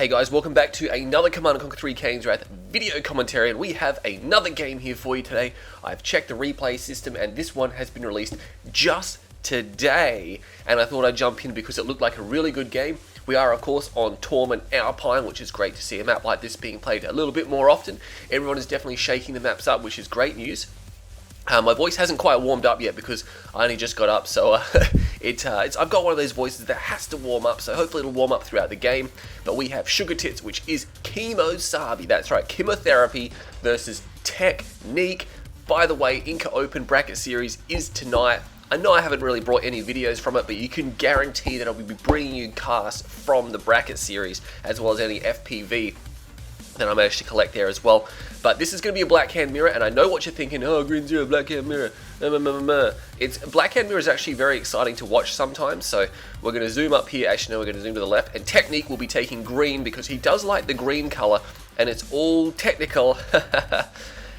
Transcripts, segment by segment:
Hey guys, welcome back to another Command & Conquer 3 Kane's Wrath video commentary, and we have another game here for you today. I've checked the replay system and this one has been released just today, and I thought I'd jump in because it looked like a really good game. We are of course on Torment Alpine, which is great to see a map like this being played a little bit more often. Everyone is definitely shaking the maps up, which is great news. My voice hasn't quite warmed up yet because I only just got up, so I've got one of those voices that has to warm up, so hopefully it'll warm up throughout the game. But we have SugarTits, which is Chemo-Sabi, that's right, chemotherapy versus technique. By the way, Inca Open Bracket Series is tonight. I know I haven't really brought any videos from it, but you can guarantee that I will be bringing you casts from the Bracket Series, as well as any FPV that I managed to collect there as well. But this is going to be a Black Hand Mirror, and I know what you're thinking, oh, Green Zero, Black Hand Mirror. Black Hand Mirror is actually very exciting to watch sometimes, so we're going to zoom up here. Actually, no, we're going to zoom to the left, and Technique will be taking green because he does like the green color, and it's all technical.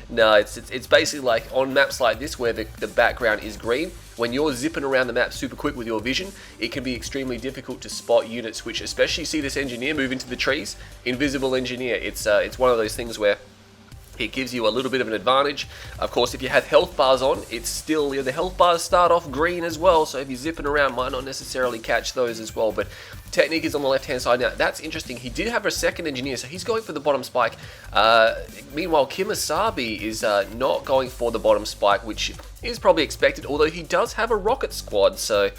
No, it's basically like on maps like this where the background is green. When you're zipping around the map super quick with your vision, it can be extremely difficult to spot units, which especially see this engineer move into the trees. Invisible engineer, it's one of those things where it gives you a little bit of an advantage. Of course, if you have health bars on, it's still, the health bars start off green as well, so if you're zipping around, might not necessarily catch those as well. But Technique is on the left-hand side. Now, that's interesting. He did have a second engineer, so he's going for the bottom spike. Meanwhile, Chemo-Sabi is not going for the bottom spike, which is probably expected, although he does have a rocket squad, so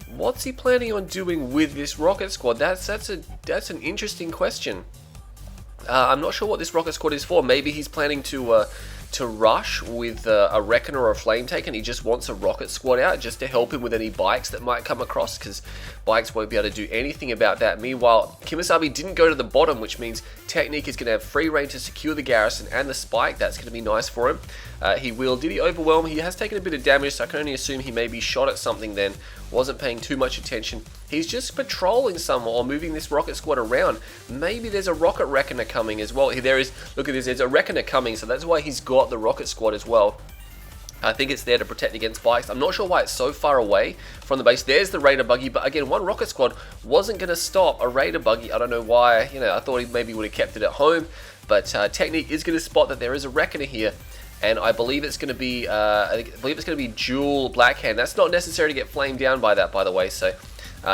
what's he planning on doing with this rocket squad? That's an interesting question. I'm not sure what this rocket squad is for. Maybe he's planning to rush with a Reckoner or a Flame Taker, and he just wants a rocket squad out just to help him with any bikes that might come across, because bikes won't be able to do anything about that. Meanwhile, Chemo-Sabi didn't go to the bottom, which means Technique is going to have free reign to secure the garrison and the spike. That's going to be nice for him. Did he overwhelm? He has taken a bit of damage, so I can only assume he maybe shot at something then. Wasn't paying too much attention. He's just patrolling somewhere or moving this rocket squad around. Maybe there's a rocket Reckoner coming as well. There is, look at this, there's a Reckoner coming, so that's why he's got the rocket squad as well. I think it's there to protect against bikes. I'm not sure why it's so far away from the base. There's the Raider buggy, but again, one rocket squad wasn't going to stop a Raider buggy. I don't know why. I thought he maybe would have kept it at home, but Technique is going to spot that there is a Reckoner here. And I believe it's going to be, dual Black Hand. That's not necessary to get flamed down by that, by the way. So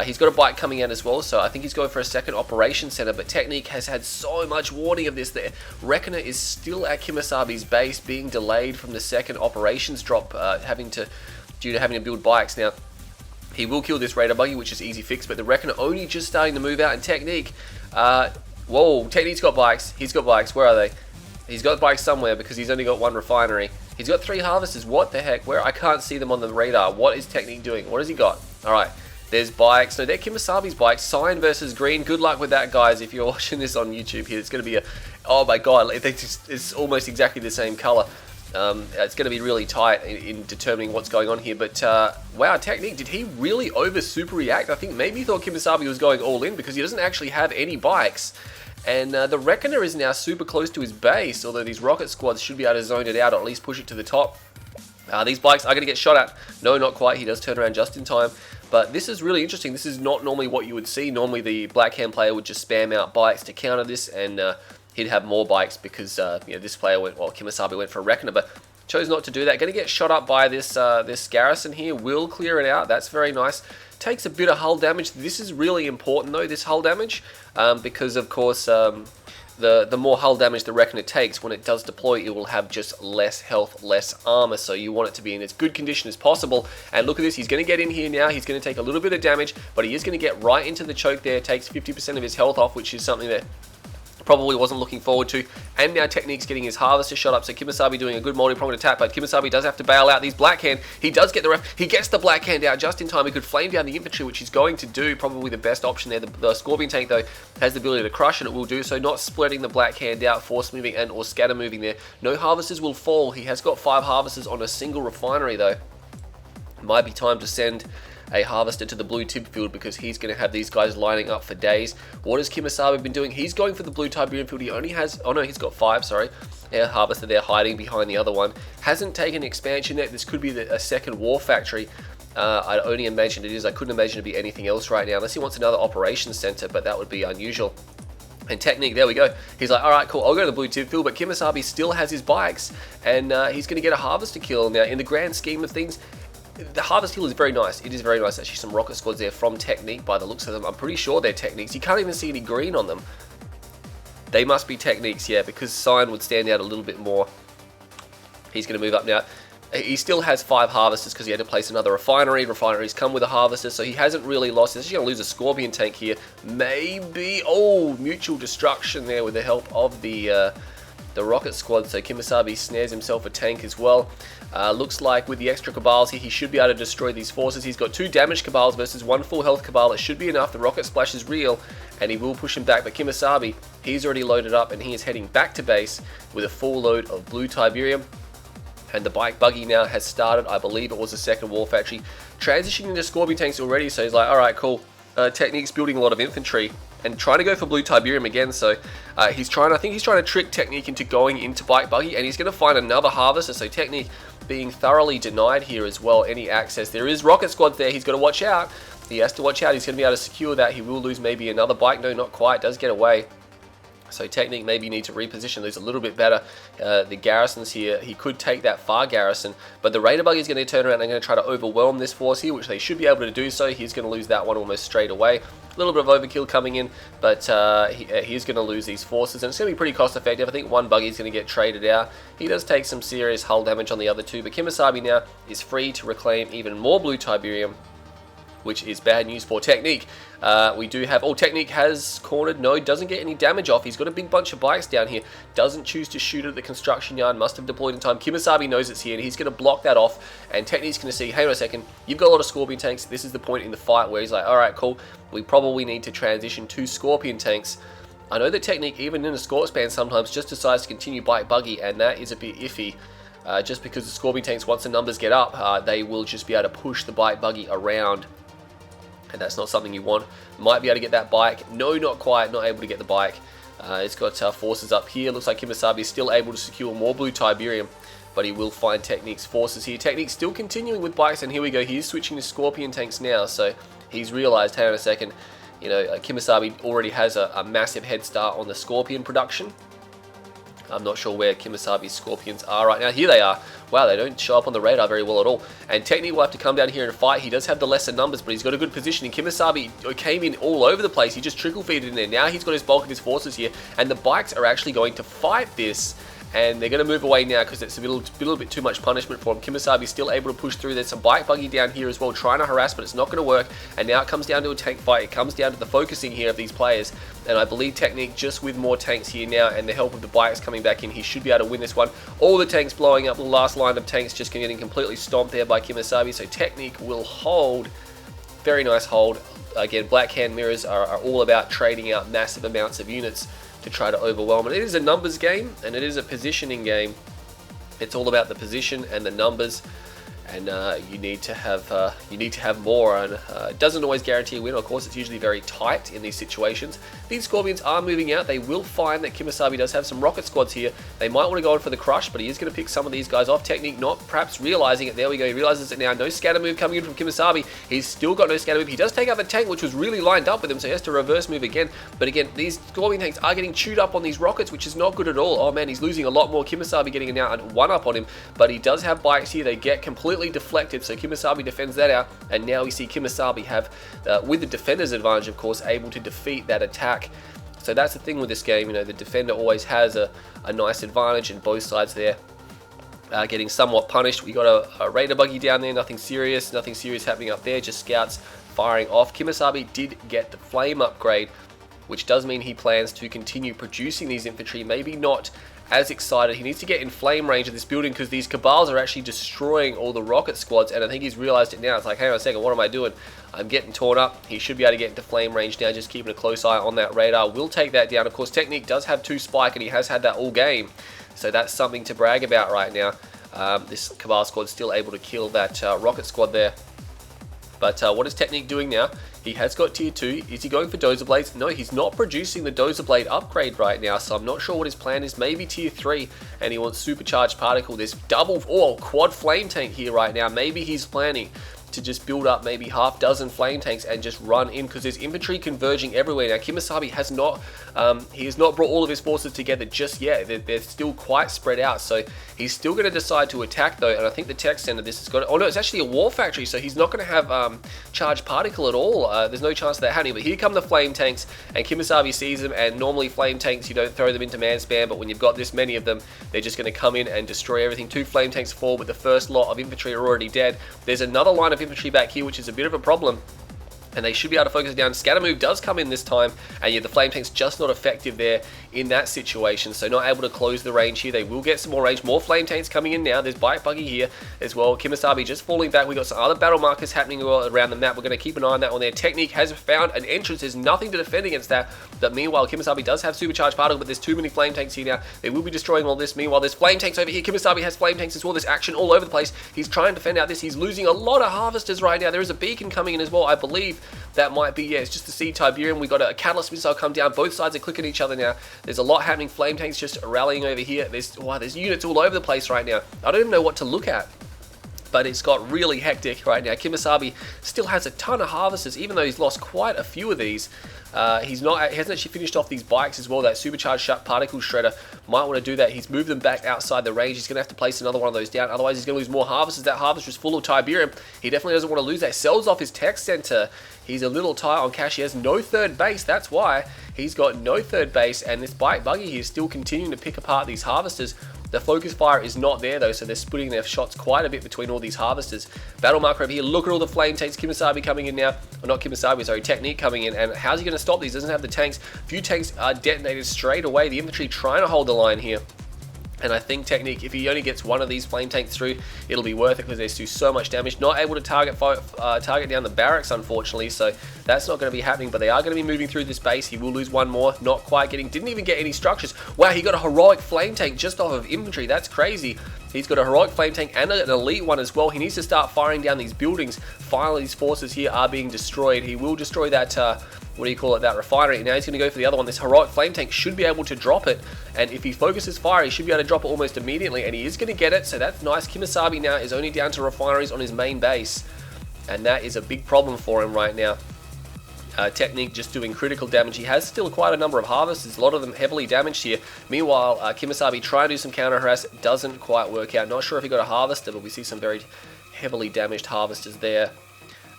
he's got a bike coming out as well. So I think he's going for a second operation center. But Technique has had so much warning of this. The Reckoner is still at Chemo-Sabi's base, being delayed from the second operations drop, due to having to build bikes. Now, he will kill this Raider buggy, which is easy fix. But the Reckoner only just starting to move out. And Technique, whoa, Technique's got bikes. He's got bikes. Where are they? He's got bikes somewhere because he's only got one refinery. He's got 3 harvesters. What the heck? Where? I can't see them on the radar. What is Technique doing? What has he got? Alright, there's bikes. So they're Chemo-Sabi's bikes. Cyan versus green. Good luck with that, guys. If you're watching this on YouTube here, it's going to be oh my god, it's almost exactly the same color. It's going to be really tight in determining what's going on here. But wow, Technique, did he really over super react? I think maybe he thought Chemo-Sabi was going all in because he doesn't actually have any bikes. And the Reckoner is now super close to his base, although these rocket squads should be able to zone it out or at least push it to the top. These bikes are going to get shot at. No, not quite. He does turn around just in time. But this is really interesting. This is not normally what you would see. Normally the Black Hand player would just spam out bikes to counter this, and he'd have more bikes because this player went, well, Chemo-Sabi went for a Reckoner, but chose not to do that. Going to get shot up by this garrison here. Will clear it out. That's very nice. Takes a bit of hull damage. This is really important though, this hull damage, because of course the more hull damage the Reckoner takes, when it does deploy, it will have just less health, less armor, so you want it to be in as good condition as possible. And look at this, he's going to get in here now, he's going to take a little bit of damage, but he is going to get right into the choke there, takes 50% of his health off, which is something that probably wasn't looking forward to. And now Technique's getting his harvester shot up, so Chemo-Sabi doing a good multi-pronged attack, but Chemo-Sabi does have to bail out these Black Hand. He does get the ref, he gets the Black Hand out just in time. He could flame down the infantry, which he's going to do, probably the best option there. The Scorpion tank though has the ability to crush, and it will do so, not splitting the Black Hand out, force moving and or scatter moving there. No harvesters will fall. He has got 5 harvesters on a single refinery though. Might be time to send a harvester to the blue tib field because he's going to have these guys lining up for days. What has Chemo-Sabi been doing? He's going for the blue Tiberian field. He only has, oh no, he's got 5, sorry. A harvester there hiding behind the other one. Hasn't taken expansion yet. This could be a second war factory. I'd only imagine it is. I couldn't imagine it to be anything else right now, unless he wants another operations center, but that would be unusual. And Technique, there we go. He's like, all right, cool, I'll go to the blue tip field, but Kimasabi still has his bikes, and he's going to get a Harvester kill. Now, in the grand scheme of things, the Harvest kill is very nice. It is very nice. Actually, some rocket squads there from Technique by the looks of them. I'm pretty sure they're Techniques. You can't even see any green on them. They must be Techniques, yeah, because Sign would stand out a little bit more. He's going to move up now. He still has 5 Harvesters because he had to place another refinery. Refineries come with a Harvester, so he hasn't really lost. He's actually going to lose a Scorpion tank here. Maybe, oh, mutual destruction there with the help of the rocket squad. So Kimasabi snares himself a tank as well. Looks like with the extra Cabals here, he should be able to destroy these forces. He's got 2 damaged Cabals versus 1 full health Cabal. That should be enough. The rocket splash is real, and he will push him back. But Kimasabi, he's already loaded up, and he is heading back to base with a full load of blue Tiberium. And the bike buggy now has started. I believe it was the second war factory. Transitioning into Scorpion tanks already, so he's like, alright, cool. Technique's building a lot of infantry and trying to go for blue Tiberium again, so I think he's trying to trick Technique into going into bike buggy, and he's going to find another Harvester, so Technique being thoroughly denied here as well, any access. There is rocket squads there, he's got to watch out. He has to watch out, he's going to be able to secure that. He will lose maybe another bike, no, not quite, does get away. So Technique maybe need to reposition these a little bit better. The garrisons here, he could take that far garrison, but the Raider buggy is going to turn around and going to try to overwhelm this force here, which they should be able to do so. He's going to lose that one almost straight away. A little bit of overkill coming in, but he's going to lose these forces, and it's going to be pretty cost effective. I think one buggy is going to get traded out. He does take some serious hull damage on the other 2, but Kimasabi now is free to reclaim even more blue Tiberium, which is bad news for Technique. We do have, Technique has cornered, no, doesn't get any damage off. He's got a big bunch of bikes down here, doesn't choose to shoot at the construction yard, must have deployed in time. Kimasabi knows it's here, and he's going to block that off, and Technique's going to see, hang on a second, you've got a lot of Scorpion tanks. This is the point in the fight where he's like, alright, cool, we probably need to transition to Scorpion tanks. I know that Technique, even in a Scorp span, sometimes just decides to continue bike buggy, and that is a bit iffy. Just because the Scorpion tanks, once the numbers get up, they will just be able to push the bike buggy around. And that's not something you want. Might be able to get that bike. No, not quite. Not able to get the bike. It's got forces up here. Looks like Kimasabi is still able to secure more blue Tiberium, but he will find Technique's forces here. Technique's still continuing with bikes, and here we go. He's switching to Scorpion tanks now, so he's realized, hang on a second, you know, Kimasabi already has a massive head start on the Scorpion production. I'm not sure where Kimasabi's Scorpions are right now. Here they are. Wow, they don't show up on the radar very well at all. And Technique will have to come down here and fight. He does have the lesser numbers, but he's got a good positioning. Kimasabi came in all over the place. He just trickle-feeded in there. Now he's got his bulk of his forces here, and the bikes are actually going to fight this. And they're going to move away now because it's a little bit too much punishment for him. Kimasabi's still able to push through. There's some bike buggy down here as well, trying to harass, but it's not going to work. And now it comes down to a tank fight. It comes down to the focusing here of these players. And I believe Technique, just with more tanks here now and the help of the bikes coming back in, he should be able to win this one. All the tanks blowing up. The last line of tanks just getting completely stomped there by Kimasabi. So Technique will hold. Very nice hold. Again, Black Hand Mirrors are all about trading out massive amounts of units to try to overwhelm it. It is a numbers game, and it is a positioning game. It's all about the position and the numbers, and you need to have more. And it doesn't always guarantee a win. Of course, it's usually very tight in these situations. These Scorpions are moving out. They will find that Kimasabi does have some rocket squads here. They might want to go in for the crush, but he is going to pick some of these guys off. Technique not perhaps realizing it. There we go. He realizes it now. No scatter move coming in from Kimasabi. He's still got no scatter move. He does take out the tank, which was really lined up with him, so he has to reverse move again. But again, these Scorpion tanks are getting chewed up on these rockets, which is not good at all. Oh man, he's losing a lot more. Kimasabi getting now and one up on him, but he does have bikes here. They get completely deflected, so Kimasabi defends that out, and now we see Kimasabi have, with the defender's advantage, of course, able to defeat that attack. So that's the thing with this game, you know, the defender always has a nice advantage, and both sides there getting somewhat punished. We got a Raider buggy down there, nothing serious happening up there, just scouts firing off. Kimasabi did get the flame upgrade, which does mean he plans to continue producing these infantry, maybe not as excited. He needs to get in flame range of this building because these Cabals are actually destroying all the rocket squads, and I think he's realized it now. It's like, hang on a second, what am I doing? I'm getting torn up. He should be able to get into flame range now, just keeping a close eye on that radar. We'll take that down. Of course, Technique does have 2 spike, and he has had that all game, so that's something to brag about right now. This Cabal squad still able to kill that rocket squad there. But what is Technique doing now? He has got tier 2. Is he going for Dozer Blades? No, he's not producing the Dozer Blade upgrade right now, so I'm not sure what his plan is. Maybe tier 3, and he wants Supercharged Particle. This quad flame tank here right now. Maybe he's planning to just build up maybe half dozen flame tanks and just run in, because there's infantry converging everywhere. Now Kemosabe has not brought all of his forces together just yet. They're still quite spread out, so he's still going to decide to attack though. And I think the tech center, this has got, oh no, it's actually a war factory, so he's not going to have charged particle at all. There's no chance of that happening. But here come the flame tanks, and Kemosabe sees them. And normally flame tanks, you don't throw them into man spam, but when you've got this many of them, they're just going to come in and destroy everything. 2 flame tanks fall, but the first lot of infantry are already dead. There's another line of infantry back here, which is a bit of a problem, and they should be able to focus down. Scatter move does come in this time, and yeah, the flame tank's just not effective there in that situation, so not able to close the range here. They will get some more range. More flame tanks coming in now. There's bike buggy here as well. Kemosabe just falling back. We got some other battle markers happening around the map. We're going to keep an eye on that one there. Technique has found an entrance. There's nothing to defend against that, but meanwhile Kemosabe does have supercharged particle, but there's too many flame tanks here now. They will be destroying all this. Meanwhile there's flame tanks over here. Kemosabe has flame tanks as well. There's action all over the place. He's trying to defend out this. He's losing a lot of harvesters right now. There is a beacon coming in as well. I believe that might be, yeah, it's just to see Tiberium. We got a catalyst missile come down. Both sides are clicking each other now. There's a lot happening. Flame tanks just rallying over here. There's units all over the place right now. I don't even know what to look at, but it's got really hectic right now. Kemosabe still has a ton of harvesters, even though he's lost quite a few of these. He hasn't actually finished off these bikes as well. That supercharged particle shredder might want to do that. He's moved them back outside the range. He's going to have to place another one of those down, otherwise he's going to lose more harvesters. That harvester is full of Tiberium. He definitely doesn't want to lose that. Sells off his tech center. He's a little tight on cash. He has no third base. That's why he's got no third base, and this bike buggy here is still continuing to pick apart these harvesters. The focus fire is not there though, so they're splitting their shots quite a bit between all these harvesters. Battle marker over here. Look at all the flame tanks. Kemosabe coming in now. Or not Kemosabe, sorry. Technique coming in. And how's he going to stop these? Doesn't have the tanks. Few tanks are detonated straight away. The infantry trying to hold the line here. And I think Technique, if he only gets one of these flame tanks through, it'll be worth it, because they do so much damage. Not able to target down the barracks, unfortunately, so that's not going to be happening. But they are going to be moving through this base. He will lose one more. Not quite getting, didn't even get any structures. Wow, he got a heroic flame tank just off of infantry. That's crazy. He's got a heroic flame tank and an elite one as well. He needs to start firing down these buildings. Finally, these forces here are being destroyed. He will destroy that, what do you call it, that refinery. Now he's going to go for the other one. This heroic flame tank should be able to drop it, and if he focuses fire, he should be able to drop it almost immediately, and he is going to get it, so that's nice. Kemosabe now is only down to refineries on his main base, and that is a big problem for him right now. Technique just doing critical damage. He has still quite a number of harvesters, a lot of them heavily damaged here. Meanwhile, Kemosabe trying to do some counter harass, doesn't quite work out. Not sure if he got a harvester, but we see some very heavily damaged harvesters there.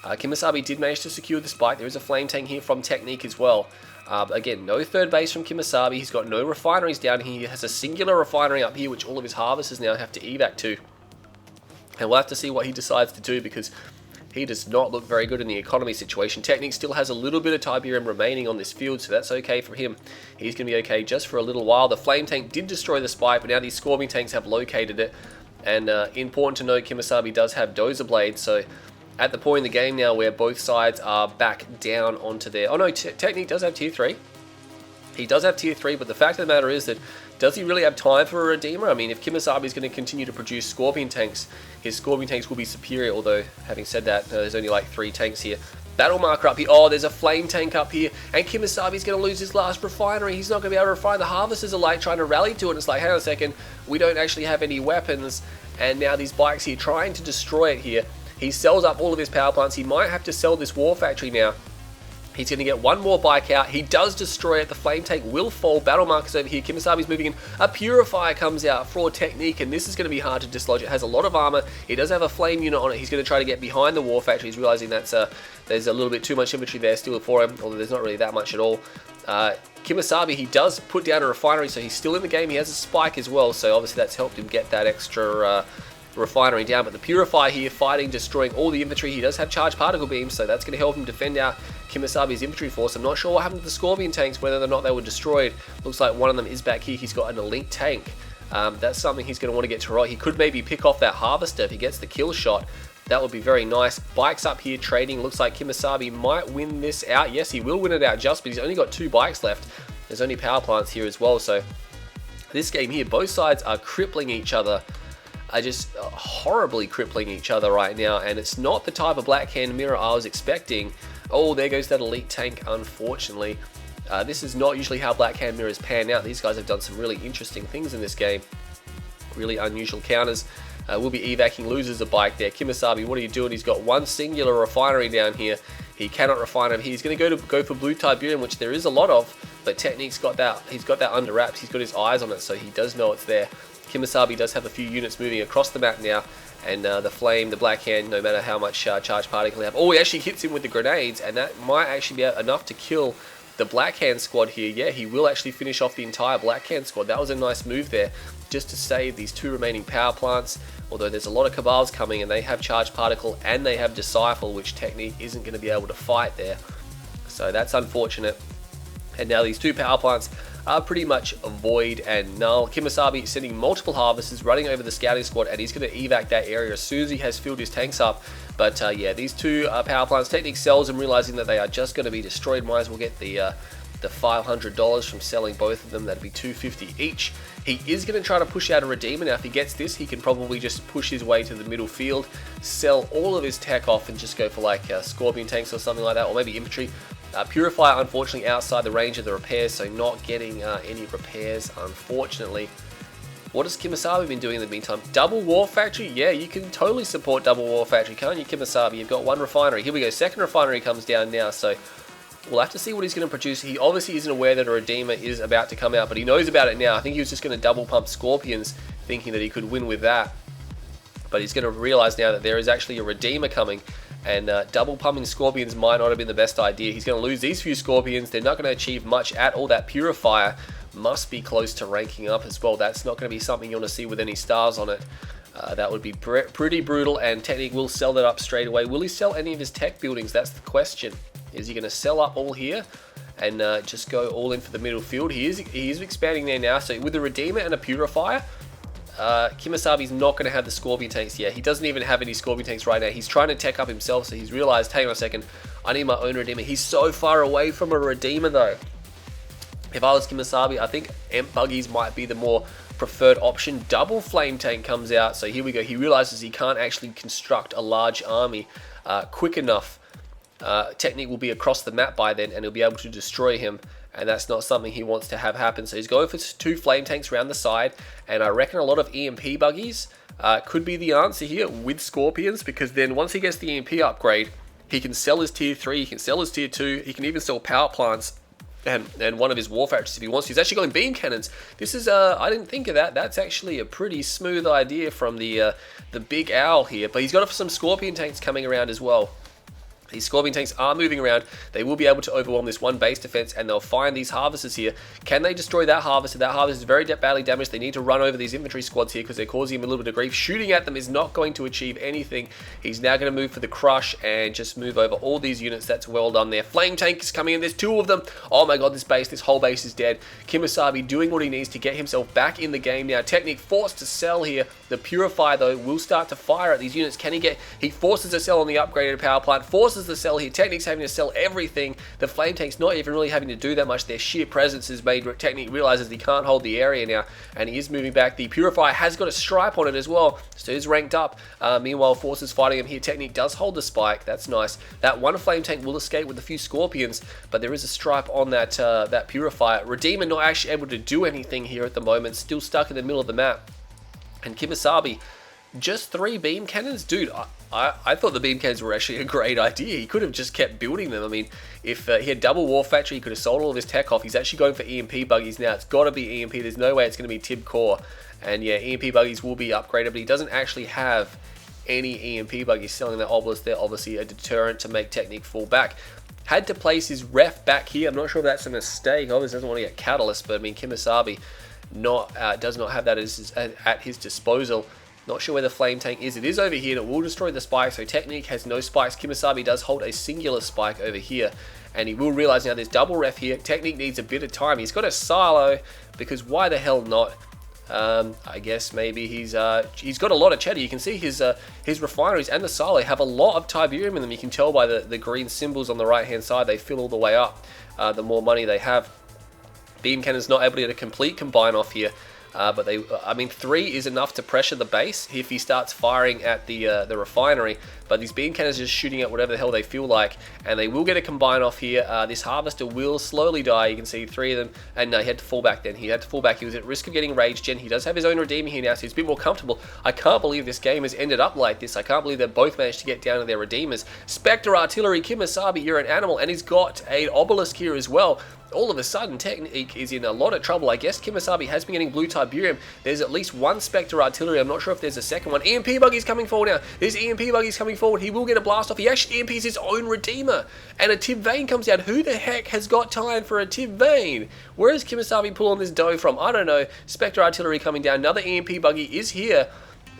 Kemosabe did manage to secure the spike. There is a flame tank here from Technique as well. Again, no third base from Kemosabe. He's got no refineries down here. He has a singular refinery up here, which all of his harvesters now have to evac to. And we'll have to see what he decides to do, because he does not look very good in the economy situation. Technique still has a little bit of Tiberium remaining on this field, so that's okay for him. He's going to be okay just for a little while. The flame tank did destroy the spike, but now these scorpion tanks have located it. And important to note, Kemosabe does have dozer blades, so at the point in the game now where both sides are back down onto their... Oh no, Technique does have tier 3. He does have tier 3, but the fact of the matter is that, does he really have time for a Redeemer? I mean, if Kemosabe is going to continue to produce Scorpion tanks, his Scorpion tanks will be superior, although, having said that, there's only like 3 tanks here. Battle marker up here. Oh, there's a flame tank up here, and Kemosabe's going to lose his last refinery. He's not going to be able to refine. The harvesters are like trying to rally to it. It's like, hang on a second, we don't actually have any weapons, and now these bikes here trying to destroy it here. He sells up all of his power plants. He might have to sell this war factory now. He's going to get one more bike out. He does destroy it. The flame tank will fall. Battle markers over here. Kemosabe's moving in. A purifier comes out for Technique, and this is going to be hard to dislodge. It has a lot of armor. It does have a flame unit on it. He's going to try to get behind the war factory. He's realizing that's there's a little bit too much infantry there still for him, although there's not really that much at all. Kemosabe, he does put down a refinery, so he's still in the game. He has a spike as well, so obviously that's helped him get that extra refinery down. But the purifier here fighting, destroying all the infantry. He does have charged particle beams, so that's going to help him defend out Kemosabe's infantry force. I'm not sure what happened to the Scorpion tanks, whether or not they were destroyed. Looks like one of them is back here. He's got an elite tank. That's something he's going to want to get to right. He could maybe pick off that harvester if he gets the kill shot. That would be very nice. Bikes up here trading. Looks like Kemosabe might win this out. Yes, he will win it out just, but he's only got 2 bikes left. There's only power plants here as well, so this game here, both sides are crippling each other. Are just horribly crippling each other right now, and it's not the type of Black Hand Mirror I was expecting. Oh, there goes that elite tank, unfortunately. This is not usually how Black Hand Mirrors pan out. These guys have done some really interesting things in this game. Really unusual counters. We'll be evacing, loses a bike there. Kimasabi, what are you doing? He's got one singular refinery down here. He cannot refine him. He's going to go for blue tiberium, which there is a lot of, but Technique's got that. He's got that under wraps. He's got his eyes on it, so he does know it's there. Kimasabi does have a few units moving across the map now, and the Flame, the Black Hand, no matter how much charge particle he have. Oh, he actually hits him with the grenades, and that might actually be enough to kill the Black Hand squad here. Yeah, he will actually finish off the entire Black Hand squad. That was a nice move there, just to save these 2 remaining power plants. Although there's a lot of Cabals coming, and they have Charge Particle and they have Disciple, which Technique isn't going to be able to fight there. So that's unfortunate. And now these 2 power plants are pretty much void and null. Kimasabi sending multiple harvesters, running over the scouting squad, and he's going to evac that area as soon as he has filled his tanks up. But yeah, these 2 power plants, Technique sells them, realizing that they are just going to be destroyed. Might as well get the $500 from selling both of them. That'd be $250 each. He is going to try to push out a Redeemer. Now, if he gets this, he can probably just push his way to the middle field, sell all of his tech off, and just go for like Scorpion tanks or something like that, or maybe infantry. Purifier, unfortunately, outside the range of the repairs, so not getting any repairs, unfortunately. What has Kimasabi been doing in the meantime? Double War Factory? Yeah, you can totally support Double War Factory, can't you, Kimasabi? You've got 1 refinery. Here we go. Second refinery comes down now, so we'll have to see what he's going to produce. He obviously isn't aware that a Redeemer is about to come out, but he knows about it now. I think he was just going to double pump Scorpions, thinking that he could win with that. But he's going to realize now that there is actually a Redeemer coming, and double pumping Scorpions might not have been the best idea. He's going to lose these few Scorpions. They're not going to achieve much at all. That Purifier must be close to ranking up as well. That's not going to be something you want to see with any stars on it. That would be pretty brutal, and Technique will sell that up straight away. Will he sell any of his tech buildings? That's the question. Is he going to sell up all here and just go all in for the middle field? He is expanding there now. So with a Redeemer and a Purifier, Kimasabi's not going to have the Scorpion tanks. Yeah, he doesn't even have any Scorpion tanks right now. He's trying to tech up himself, so he's realized, hang on a second, I need my own Redeemer. He's so far away from a Redeemer though. If I was Kimasabi, I think Emp Buggies might be the more preferred option. Double Flame Tank comes out, so here we go. He realizes he can't actually construct a large army quick enough. Technique will be across the map by then, and he'll be able to destroy him, and that's not something he wants to have happen. So he's going for 2 flame tanks around the side, and I reckon a lot of EMP buggies could be the answer here with Scorpions, because then once he gets the EMP upgrade, he can sell his tier 3, he can sell his tier 2, he can even sell power plants and one of his war factories if he wants to. He's actually going beam cannons. This is I didn't think of that. That's actually a pretty smooth idea from the big owl here, but he's got some Scorpion tanks coming around as well. These Scorpion tanks are moving around. They will be able to overwhelm this 1 base defense, and they'll find these harvesters here. Can they destroy that harvester? That harvester is very badly damaged. They need to run over these infantry squads here because they're causing him a little bit of grief. Shooting at them is not going to achieve anything. He's now going to move for the crush and just move over all these units. That's well done there. Flame tank is coming in. There's 2 of them. Oh my god, this whole base is dead. Kimasabi doing what he needs to get himself back in the game now. Technique forced to sell here. The Purifier, though, will start to fire at these units. Can he get... He forces a sell on the upgraded power plant. Forces the sell here. Technique's having to sell everything. The Flame tank's not even really having to do that much. Their sheer presence has made Technique realizes he can't hold the area now, and he is moving back. The Purifier has got a stripe on it as well, so he's ranked up. Meanwhile, Forces fighting him here. Technique does hold the spike. That's nice. That 1 Flame tank will escape with a few Scorpions, but there is a stripe on that that Purifier. Redeemer not actually able to do anything here at the moment. Still stuck in the middle of the map. And Kimasabi, just 3 beam cannons? Dude, I thought the beam cannons were actually a great idea. He could have just kept building them. I mean, if he had double war factory, he could have sold all of his tech off. He's actually going for EMP buggies now. It's got to be EMP. There's no way it's going to be Tib Core. And yeah, EMP buggies will be upgraded, but he doesn't actually have any EMP buggies. Selling that obelisk there, obviously a deterrent to make Technique fall back. Had to place his ref back here. I'm not sure if that's a mistake. Obviously doesn't want to get Catalyst, but I mean, Kimasabi does not have that at his disposal. Not sure where the flame tank is. It is over here, and it will destroy the spike, so Technique has no spikes. Kimasabi does hold a singular spike over here, and he will realize now there's double ref here. Technique needs a bit of time. He's got a silo, because why the hell not? I guess maybe he's got a lot of cheddar. You can see his refineries and the silo have a lot of tiberium in them. You can tell by the green symbols on the right hand side. They fill all the way up the more money they have. Beam Cannon's not able to get a complete combine off here. But I mean, 3 is enough to pressure the base if he starts firing at the refinery. But these beam cannons are just shooting at whatever the hell they feel like, and they will get a combine off here. This harvester will slowly die. You can see 3 of them, and no, he had to fall back then. He had to fall back. He was at risk of getting rage gen. He does have his own redeemer here now, so he's a bit more comfortable. I can't believe this game has ended up like this. I can't believe they both managed to get down to their redeemers. Spectre Artillery, Kimasabi, you're an animal, and he's got an obelisk here as well. All of a sudden, Technique is in a lot of trouble. I guess Kimasabi has been getting blue Tiberium. There's at least one Spectre Artillery. I'm not sure if there's a second one. EMP Buggy's coming forward now. This EMP Buggy's coming forward. He will get a blast off. He actually EMPs his own Redeemer. And a Tib Vane comes down. Who the heck has got time for a Tib Vane? Where is Kimasabi pulling this dough from? I don't know. Spectre Artillery coming down. Another EMP Buggy is here.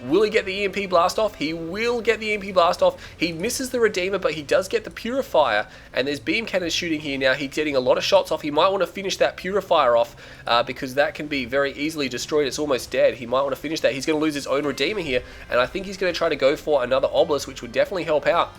Will he get the EMP blast off? He will get the EMP blast off. He misses the Redeemer, but he does get the Purifier. And there's beam cannons shooting here now. He's getting a lot of shots off. He might want to finish that Purifier off because that can be very easily destroyed. It's almost dead. He might want to finish that. He's going to lose his own Redeemer here. And I think he's going to try to go for another Obelisk, which would definitely help out.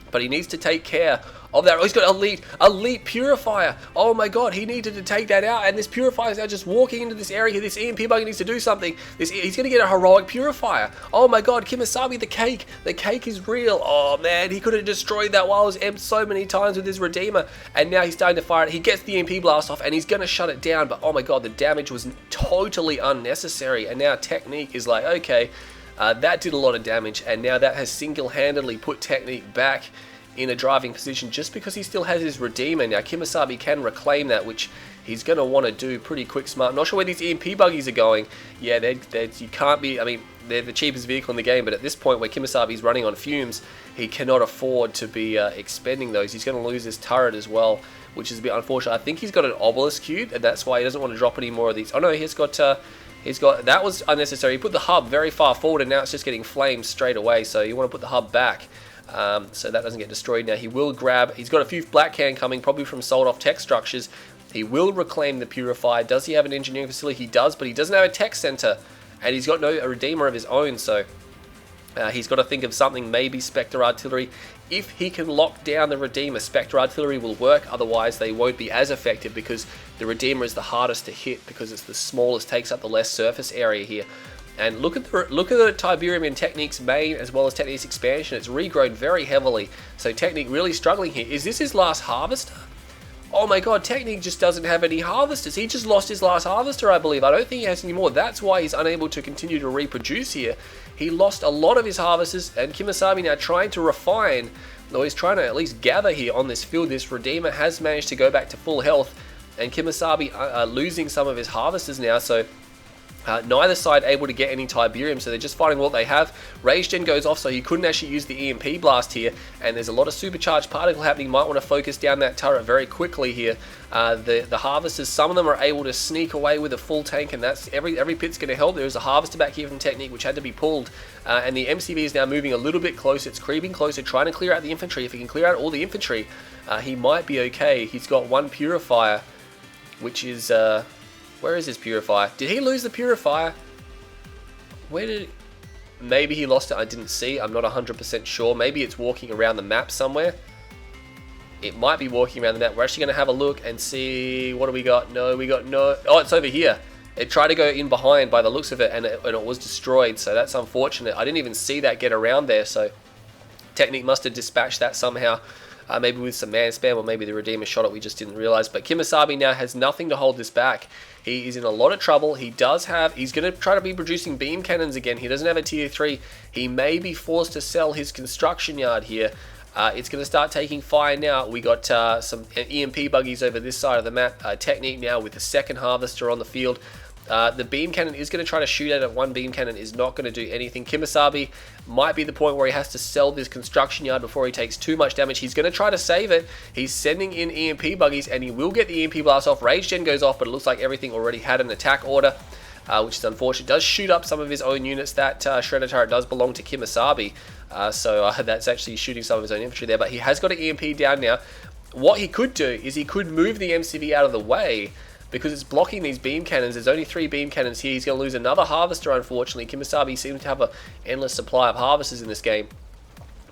But he needs to take care of that. Oh, he's got elite Purifier. Oh my god, he needed to take that out. And this Purifier is now just walking into this area. This EMP Buggy needs to do something. He's going to get a heroic Purifier. Oh my god, Kimasabi, the cake. The cake is real. Oh man, he could have destroyed that while it was empty so many times with his Redeemer. And now he's starting to fire it. He gets the EMP blast off and he's going to shut it down. But oh my god, the damage was totally unnecessary. And now Technique is like, okay, that did a lot of damage, and now that has single-handedly put Technique back in a driving position just because he still has his Redeemer. Now Kimasabi can reclaim that, which he's going to want to do pretty quick smart. Not sure where these EMP Buggies are going. Yeah, you can't be, I mean, they're the cheapest vehicle in the game, but at this point where Kimasabi's running on fumes, he cannot afford to be expending those. He's going to lose his turret as well, which is a bit unfortunate. I think he's got an Obelisk cube, and that's why he doesn't want to drop any more of these. Oh no, he's got, that was unnecessary. He put the hub very far forward, and now it's just getting flamed straight away, so you want to put the hub back. So that doesn't get destroyed. Now he will grab, he's got a few black can coming, probably from sold off tech structures. He will reclaim the Purifier. Does he have an engineering facility? He does, but he doesn't have a tech center, and he's got a Redeemer of his own, so he's got to think of something, maybe Spectre Artillery. If he can lock down the Redeemer, Spectre Artillery will work, otherwise they won't be as effective because the Redeemer is the hardest to hit because it's the smallest, takes up the less surface area here. And look at the Tiberium in Technique's main as well as Technique's expansion. It's regrown very heavily, so Technique really struggling here. Is this his last harvester? Oh my god, Technique just doesn't have any harvesters. He just lost his last harvester, I believe. I don't think he has any more. That's why he's unable to continue to reproduce here. He lost a lot of his harvesters, and Kimasabi now trying to refine, or he's trying to at least gather here on this field. This Redeemer has managed to go back to full health, and Kimasabi are losing some of his harvesters now, so neither side able to get any Tiberium, so they're just fighting what they have. Rage Gen goes off, so he couldn't actually use the EMP blast here, and there's a lot of supercharged particle happening. Might want to focus down that turret very quickly here. The harvesters, some of them are able to sneak away with a full tank, and that's every pit's going to help. There's a harvester back here from Technique, which had to be pulled, and the MCV is now moving a little bit closer. It's creeping closer, trying to clear out the infantry. If he can clear out all the infantry, he might be okay. He's got one Purifier, which is... where is his Purifier? Did he lose the Purifier? Where did... Maybe he lost it, I didn't see. I'm not 100% sure. Maybe it's walking around the map somewhere. It might be walking around the map. We're actually going to have a look and see... What do we got? No, we got no... Oh, it's over here. It tried to go in behind by the looks of it, and it was destroyed. So that's unfortunate. I didn't even see that get around there. So Technique must have dispatched that somehow. Maybe with some man spam, or maybe the Redeemer shot it, we just didn't realize. But Kimasabi now has nothing to hold this back. He is in a lot of trouble. He's going to try to be producing beam cannons again. He doesn't have a tier 3. He may be forced to sell his construction yard here. It's going to start taking fire now. We got some EMP buggies over this side of the map. Technique now with the second harvester on the field. The beam cannon is going to try to shoot at it. One beam cannon is not going to do anything. Kimasabi might be the point where he has to sell this construction yard before he takes too much damage. He's going to try to save it. He's sending in EMP buggies, and he will get the EMP blast off. Rage Gen goes off, but it looks like everything already had an attack order, which is unfortunate. Does shoot up some of his own units. That Shredder turret does belong to Kimasabi, so that's actually shooting some of his own infantry there, but he has got an EMP down now. What he could do is he could move the MCV out of the way, because it's blocking these beam cannons. There's only 3 beam cannons here. He's going to lose another harvester, unfortunately. Kimasabi seems to have an endless supply of harvesters in this game.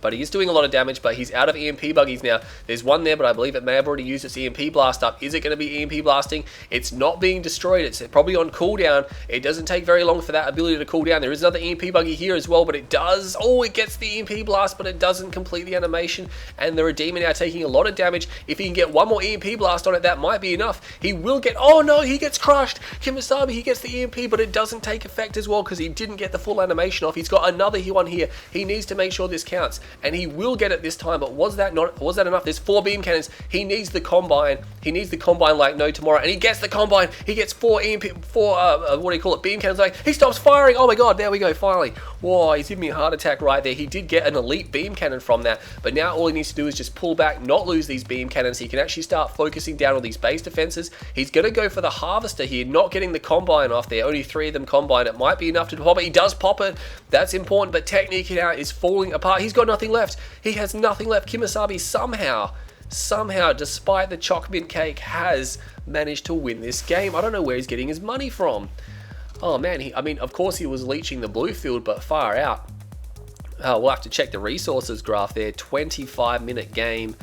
But he is doing a lot of damage, but he's out of EMP buggies now. There's one there, but I believe it may have already used its EMP blast up. Is it going to be EMP blasting? It's not being destroyed. It's probably on cooldown. It doesn't take very long for that ability to cool down. There is another EMP buggy here as well, but it does... Oh, it gets the EMP blast, but it doesn't complete the animation. And the Redeemer now taking a lot of damage. If he can get one more EMP blast on it, that might be enough. He will get... Oh, no, he gets crushed. Kimasabi, he gets the EMP, but it doesn't take effect as well because he didn't get the full animation off. He's got another one here. He needs to make sure this counts. And he will get it this time, but was that enough? There's 4 beam cannons. He needs the combine. He needs the combine like no tomorrow, and he gets the combine. He gets 4 EMP, 4 what do you call it, beam cannons. Like, he stops firing. Oh my god, there we go, finally. Whoa, he's giving me a heart attack right there. He did get an elite beam cannon from that, but now all he needs to do is just pull back, not lose these beam cannons. He can actually start focusing down on these base defenses. He's going to go for the harvester here, not getting the combine off there. Only 3 of them combine. It might be enough to pop it. He does pop it. That's important, but technique now is falling apart. He's got nothing left. He has nothing left. Kimasabi somehow, despite the choc mint cake, has managed to win this game. I don't know where he's getting his money from. Oh man, I mean, of course he was leeching the blue field, but far out. We'll have to check the resources graph there. 25-minute game.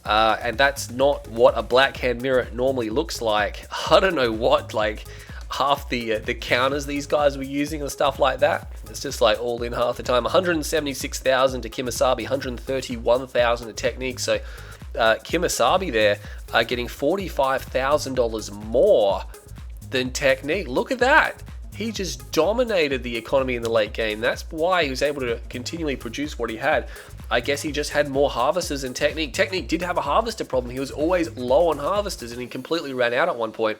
And that's not what a black hand mirror normally looks like. I don't know what, like, half the counters these guys were using and stuff like that. It's just like all in half the time. 176,000 to Kimasabi, 131,000 to Technique. So Kimasabi there getting $45,000 more than Technique. Look at that. He just dominated the economy in the late game. That's why he was able to continually produce what he had. I guess he just had more harvesters than Technique. Technique did have a harvester problem. He was always low on harvesters and he completely ran out at one point.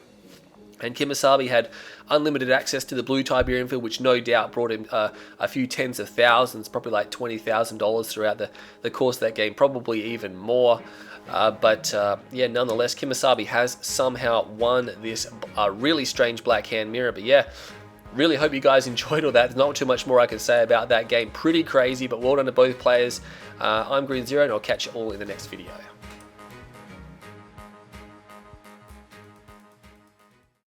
And Kimasabi had unlimited access to the blue Tiberian field, which no doubt brought him a few tens of thousands, probably like $20,000 throughout the course of that game, probably even more. Yeah, nonetheless, Kimasabi has somehow won this really strange black hand mirror. But yeah, really hope you guys enjoyed all that. There's not too much more I can say about that game. Pretty crazy, but well done to both players. I'm Green Zero, and I'll catch you all in the next video.